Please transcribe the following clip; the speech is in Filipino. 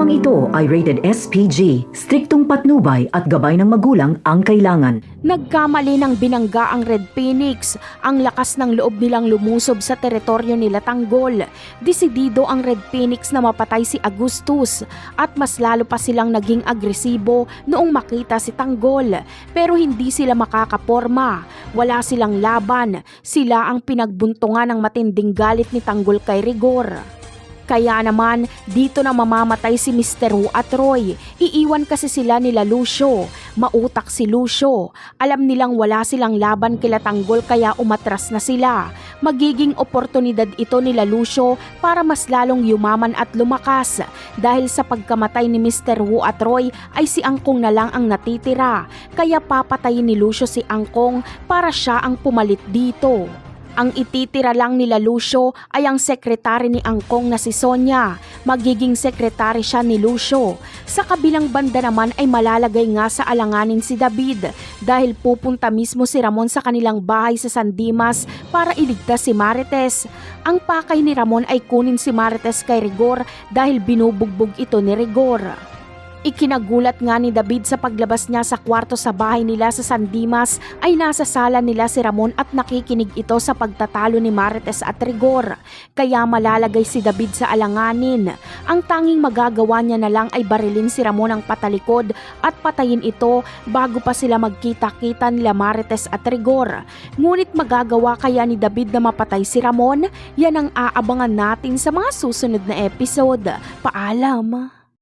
Programang ito ay rated SPG, striktong patnubay at gabay ng magulang ang kailangan. Nagkamali ng binangga ang Red Phoenix. Ang lakas ng loob nilang lumusob sa teritoryo nila Tanggol. Desidido ang Red Phoenix na mapatay si Agustus at mas lalo pa silang naging agresibo noong makita si Tanggol. Pero hindi sila makakaporma. Wala silang laban. Sila ang pinagbuntungan ng matinding galit ni Tanggol kay Rigor. Kaya naman, dito na mamamatay si Mr. Wu at Roy. Iiwan kasi sila nila Lucio. Mautak si Lucio. Alam nilang wala silang laban kila Tanggol kaya umatras na sila. Magiging oportunidad ito nila Lucio para mas lalong yumaman at lumakas. Dahil sa pagkamatay ni Mr. Wu at Roy ay si Angkong na lang ang natitira. Kaya papatayin ni Lucio si Angkong para siya ang pumalit dito. Ang ititira lang nila Lucio ay ang sekretary ni Angkong na si Sonia. Magiging sekretary siya ni Lucio. Sa kabilang banda naman ay malalagay nga sa alanganin si David dahil pupunta mismo si Ramon sa kanilang bahay sa San Dimas para iligtas si Marites. Ang pakay ni Ramon ay kunin si Marites kay Rigor dahil binubugbog ito ni Rigor. Ikinagulat nga ni David sa paglabas niya sa kwarto sa bahay nila sa San Dimas ay nasa sala nila si Ramon at nakikinig ito sa pagtatalo ni Marites at Rigor. Kaya malalagay si David sa alanganin. Ang tanging magagawa niya na lang ay barilin si Ramon ang patalikod at patayin ito bago pa sila magkita-kita nila Marites at Rigor. Ngunit magagawa kaya ni David na mapatay si Ramon? Yan ang aabangan natin sa mga susunod na episode. Paalam!